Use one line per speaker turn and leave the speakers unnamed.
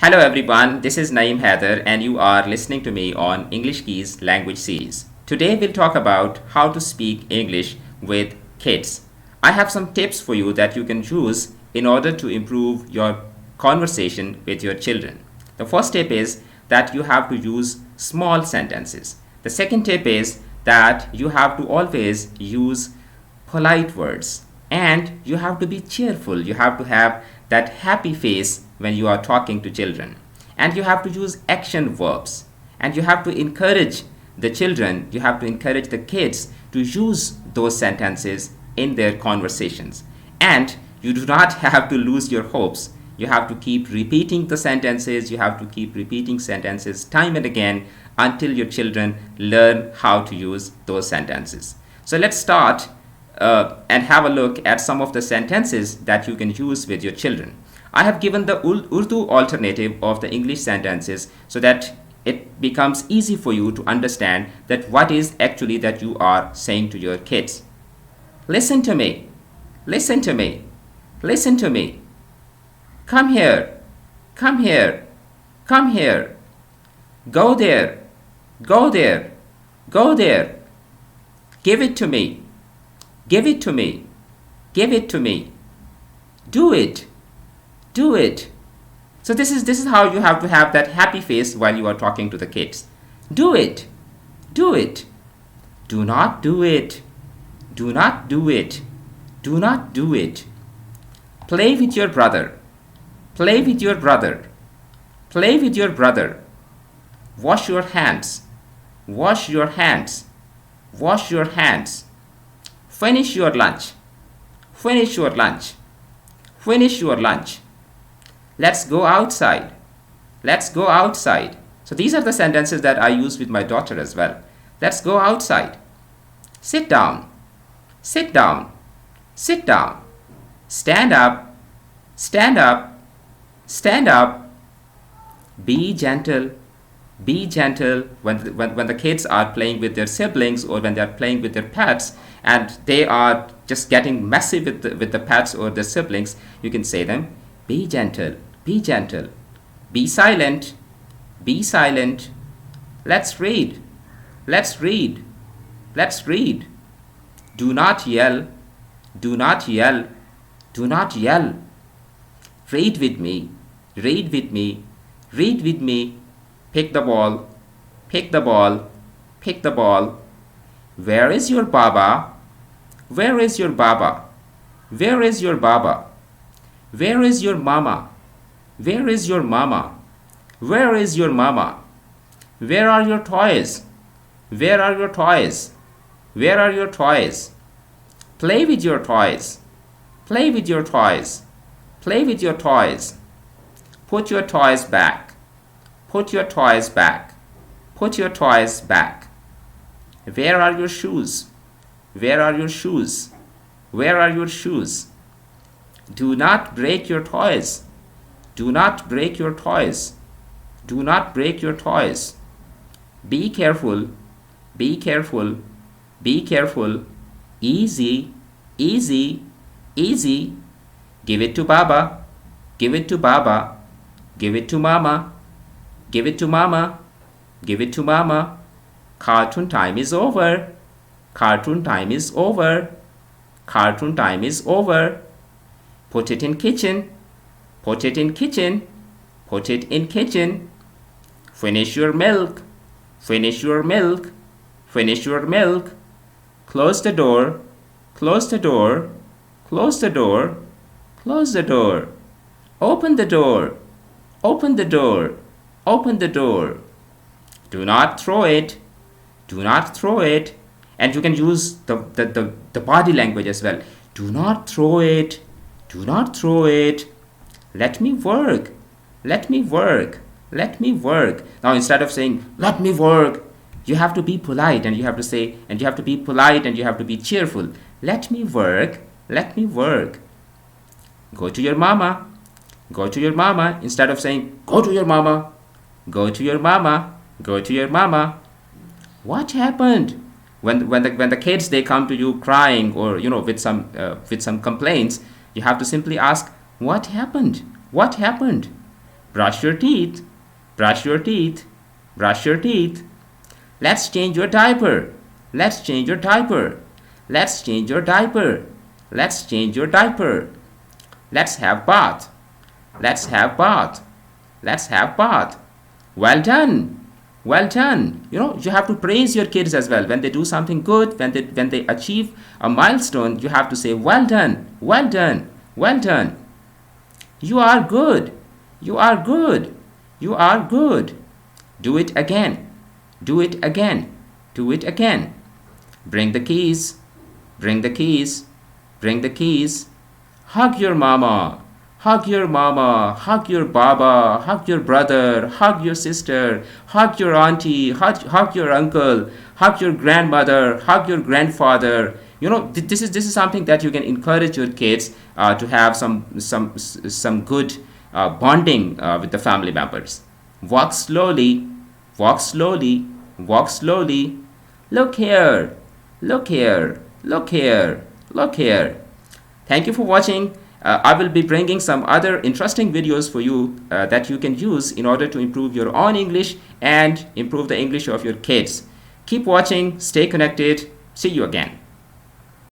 Hello everyone, this is Naeem Haider and you are listening to me on English Keys language series. Today we'll talk about how to speak English with kids. I have some tips for you that you can use in order to improve your conversation with your children. The first tip is that you have to use small sentences. The second tip is that you have to always use polite words and you have to be cheerful. You have to have that happy face when you are talking to children, and you have to use action verbs, and you have to encourage the children, you have to encourage the kids to use those sentences in their conversations. And you do not have to lose your hopes. You have to keep repeating the sentences, you have to keep repeating sentences time and again until your children learn how to use those sentences. So let's start and have a look at some of the sentences that you can use with your children. I have given the Urdu alternative of the English sentences so that it becomes easy for you to understand that what is actually that you are saying to your kids. Listen to me. Listen to me. Listen to me. Come here. Come here. Come here. Go there. Go there. Go there. Give it to me. Give it to me. Give it to me. Do it. Do it. So this is how you have to have that happy face while you are talking to the kids. Do it. Do it. Do not do it. Do not do it. Do not do it. Play with your brother. Play with your brother. Play with your brother. Wash your hands. Wash your hands. Wash your hands. Finish your lunch. Finish your lunch. Finish your lunch. Let's go outside. Let's go outside. So these are the sentences that I use with my daughter as well. Let's go outside. Sit down. Sit down. Sit down. Stand up. Stand up. Stand up. Be gentle. Be gentle when the kids are playing with their siblings or when they are playing with their pets and they are just getting messy with the pets or the siblings. You can say them, be gentle, be gentle, be silent, be silent. Let's read, let's read, let's read. Do not yell, do not yell, do not yell. Read with me, read with me, read with me. Pick the ball, pick the ball, pick the ball. Where is your Baba? Where is your Baba? Where is your Baba? Where is your Mama? Where is your Mama? Where is your Mama? Where are your toys? Where are your toys? Where are your toys? Play with your toys. Play with your toys. Play with your toys. Put your toys back. Put your toys back. Put your toys back. Where are your shoes? Where are your shoes? Where are your shoes? Do not break your toys. Do not break your toys. Do not break your toys. Be careful. Be careful. Be careful. Easy. Easy. Easy. Give it to Baba. Give it to Baba. Give it to Mama. Give it to Mama. Give it to Mama. Cartoon time is over. Cartoon time is over. Cartoon time is over. Put it in kitchen. Put it in kitchen. Put it in kitchen. Finish your milk. Finish your milk. Finish your milk. Close the door. Close the door. Close the door. Close the door. Open the door. Open the door. Open the door. Do not throw it. Do not throw it. And you can use the body language as well. Do not throw it. Do not throw it. Let me work. Let me work. Let me work. Now instead of saying, let me work, you have to be polite and you have to say, and you have to be polite and you have to be cheerful. Let me work. Let me work. Go to your mama. Go to your mama. Instead of saying, go to your mama. Go to your mama. Go to your mama. What happened? When the kids they come to you crying or with some complaints, you have to simply ask, what happened? What happened? Brush your teeth. Brush your teeth. Brush your teeth. Let's change your diaper. Let's change your diaper. Let's change your diaper. Let's change your diaper. Let's have bath. Let's have bath. Let's have bath. Well done. Well done. You have to praise your kids as well. When they do something good, when they achieve a milestone, you have to say, well done, well done, well done. You are good. You are good. You are good. Do it again. Do it again. Do it again. Bring the keys. Bring the keys. Bring the keys. Hug your mama. Hug your mama. Hug your baba. Hug your brother. Hug your sister. Hug your auntie. Hug your uncle. Hug your grandmother. Hug your grandfather. This is something that you can encourage your kids to have some good bonding with the family members. Walk slowly. Walk slowly. Walk slowly. Look here. Look here. Look here. Look here. Thank you for watching. I will be bringing some other interesting videos for you that you can use in order to improve your own English and improve the English of your kids. Keep watching. Stay connected. See you again.